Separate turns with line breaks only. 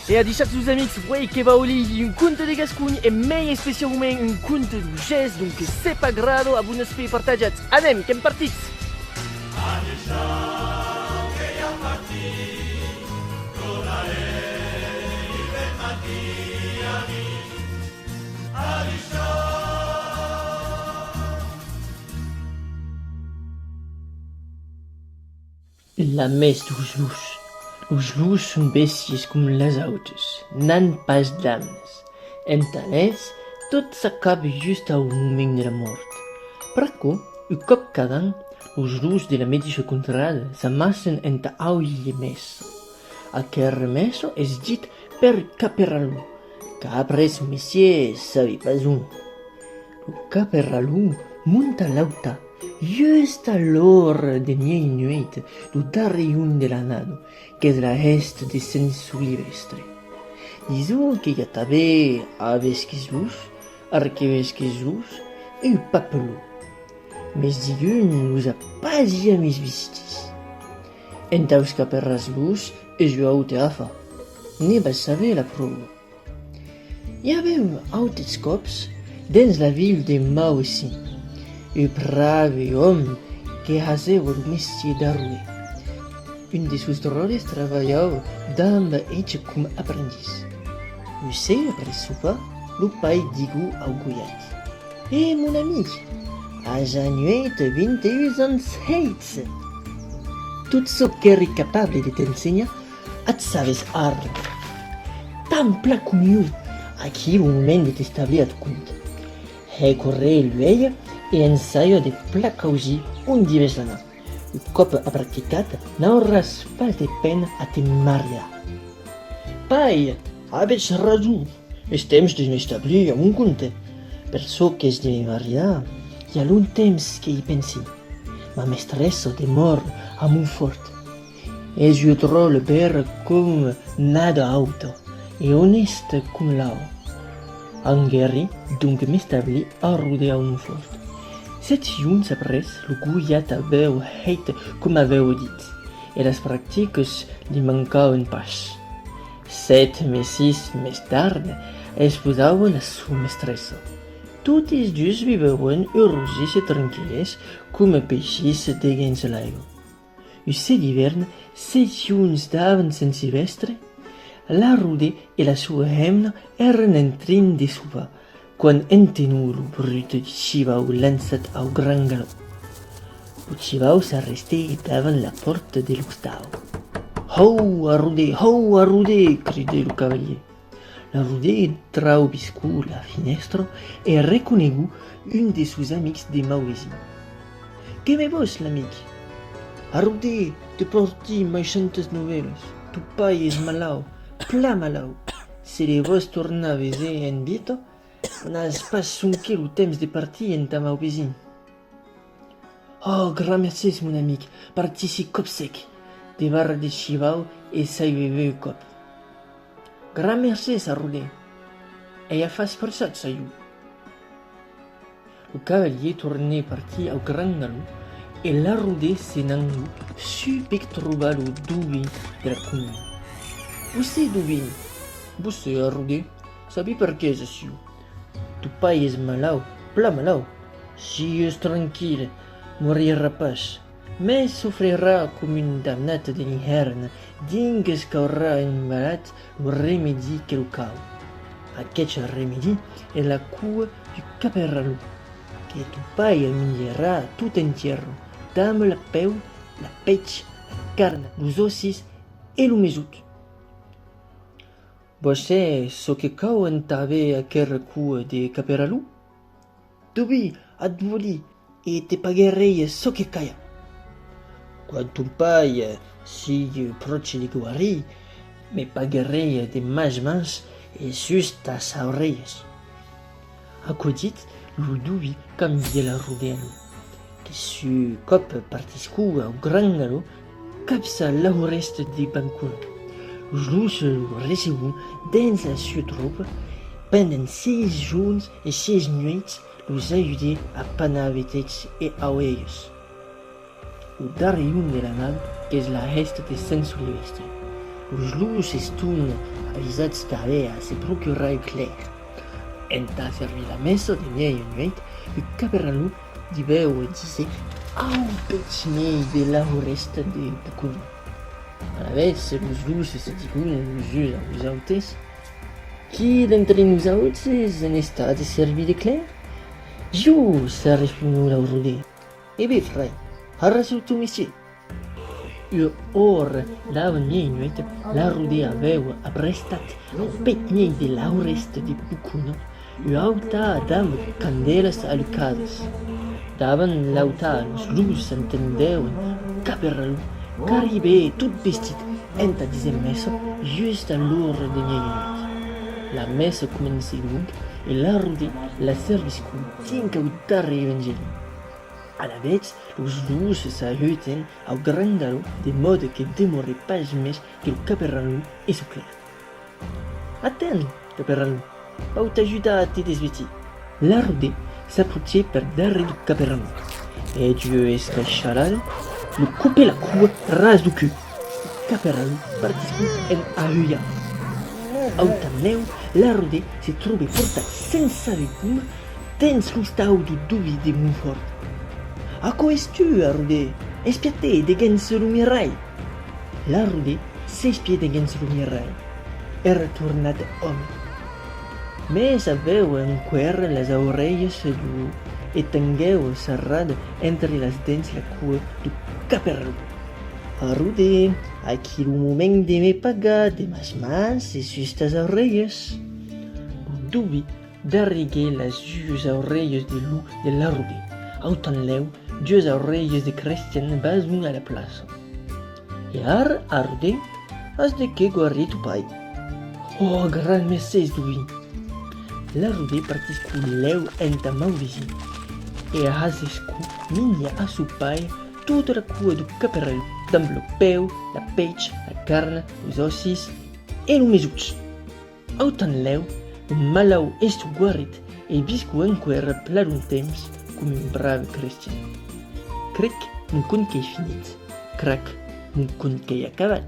E a deixat os amics, wey, que va oli un conte de Gascuny e mai especialment un conte d'Ugès, donc c'est pas grado, a bunes fer partajats. Anem, que hem partit! La messe dos lus. Os lus són bèsties com les autres, n'han pas d'àmes. Entanès, tot s'acaba just a un moment de la mort. Per aquò, un cop cada any, os lus de la medici contrada s'amassen enta auie messo. Aquel remesso és dit per caperalú, que après messier sabi pas un. Lo caperalú munta l'auta, just a l'hora de niei nuit, lo darri un de l'anado, que és la est de Sant Silvestre. Diso que hi ha també avesques lus, arquevesques lus e un papelú. Mes digun us a pas jamais visitis. Entaus caperras lus és jo aute afa. Ne vas saber la prova. Hi haveu autes cops dins la ville de Maussi, un brave homme que haseu el mestier d'arruer. Un de sus roles treballava dans l'etge com aprendiz. Un sei après sopar, lo pai digu au goiat. Mon amic, a januet 21 ans heits. Tot çò qu'eri capable de t'ensenyar, et sabes arre. Tan pla com jo, aquí un moment de t'establir et compte. Corre l'uella e ensaio de placausi un divers l'anà. Un cop a practicat, n'auràs pas de pena a te mariar. Pai, aveți raison. És temps de m'establir un compte. Per çò que és de me mariar, hi ha long temps que hi pensi. Ma mestressa de mort a Montfort. És un drôle vert com nada auto e honesta com l'au. Angueri, donc m'establi a Rodé a Montfort. 7 junts après, lo goiat aveu heit com aveu dit, e les practiques li mancaven pas. 7 mesis més tard, esposava la sua mestressa. Totes dos viveuen heuroses e tranquil·les com peixis dins l'aigua. Un set d'hivern, 7 junts davant Sant Silvestre, la Rodé e la sua hemna eren en train de sopar, quan entenou lo brut de Chivau lançat au gran galop. Lo Chivau s'arrestè davant la porta de l'hostal. Hou a Rodé, cridè lo cavalier. La Rodé traubiscò la finestra e reconegù un de sus amics de Mauesi. Que me vos, l'amic? A Rodé, te porti mai chantes noveles. Tu pai és malau, pla malau. Se de vos tornar a veser en vita, n'has pas sonqué lo temps de partir enta Mauesi. Oh, gran mercès, mon amic, partici cop sec. De barra de Chivau e sai bebe un cop. Gran mercès a Rodé. E ja fas per ça, saiu. Lo cavalier tornè partir au gran galop e la Rodé se n'angù supec trobar lo dubin de la comune. Você, dubin? Você, a Rodé? Sabi per què és així? Tu pai és malau, pla malau. Si és tranquil, morirà pas. Mais sofrirà com un damnat de l'hivern dins que haurà embarat lo remedi que lo cau. Aquest remedi és la cua du caperalú, que tu pai el menjarà tot entierro, damb la peu, la peix, la carn, los ossis e lo mesut. Você çò que cau entave aquera cua de caperalú? Dubi, ad voli, e te paguerei çò que caia. Quan ton pai sigui proche de guarir, me paguerei de mans e just a sa orelles. Acudit, lo dubi canvia la Rodé a lo, que su cop partiscu au gran galop, capsa la resta de bancul. Os lus lo recebun dins la sua tropa, pendant 6 jours e 6 nuits, los ajudè a panavetets e auellos. O darriun de la nau, que és la est de Sant Silvestre. Os lus estun avisats qu'avait à se procurer Claire. Enta servi la messa de miei nuit, le caperalou diveu dise au pettinei de la resta de Pucun. A la vez, los lus se digun jus a usautes. Qui d'entre nosaltres en estat de servir de Claire? Jo, s'ha responut la Rodé. E bé, frère, arraseu tu messier. Or, davant miei nuit, la Rodé aveu abrestat au pettinei de la resta de Pucun. Auta dam candelas alucadas. Davant l'auta los lus entendeuen caperalou qu'arribe tot vestit enta disem messa just a l'hora de miei nuit. La messa comença donc e la Rodé la servis cum tinc au darre evangeli. A la vez, los lus s'ajuten au grandalo de mode que demore pas més que el caperalou e su Claire. Attends, caperalou, au t'ajuda a te desvestir. La Rodé s'approchait per darre du caperalou. Et Dieu escachalal, le couper la cou ras du cul. Le caperalou participe en ahuya. Autaneu, la Rodé se trobe portat sense recurs dins l'ustau du duvi de Montfort. A quoi es-tu, Rodé? Espiate de gens lo mirai. La Rodé s'espie de gens lo mirai. E retornat home. Mais aveu enquer les orelles du e tengueu serrada entre les dents la cua du caperalou. Rodé, aquí lo moment de me pagar de mas mans e justes orelles. O duvi darrigué les jus orelles de loup de la Rodé. Autanleu, deux orelles de Christian basun a la plaça. E ar, Rodé, has de que guarri tu pai. Oh, gran messes duvi. La Rodé partisculeu enta mauvisi e rasescu minha a su pai tota la cua du caperalou damb lo peu, la peix, la carne, los ossis e lo mesuts. Autanleu, un malau estu guarit e viscu enquer pla d'un temps com un brave cristian. Crec mon conte qu'ei finit. Crac, mon conte qu'ei acabat.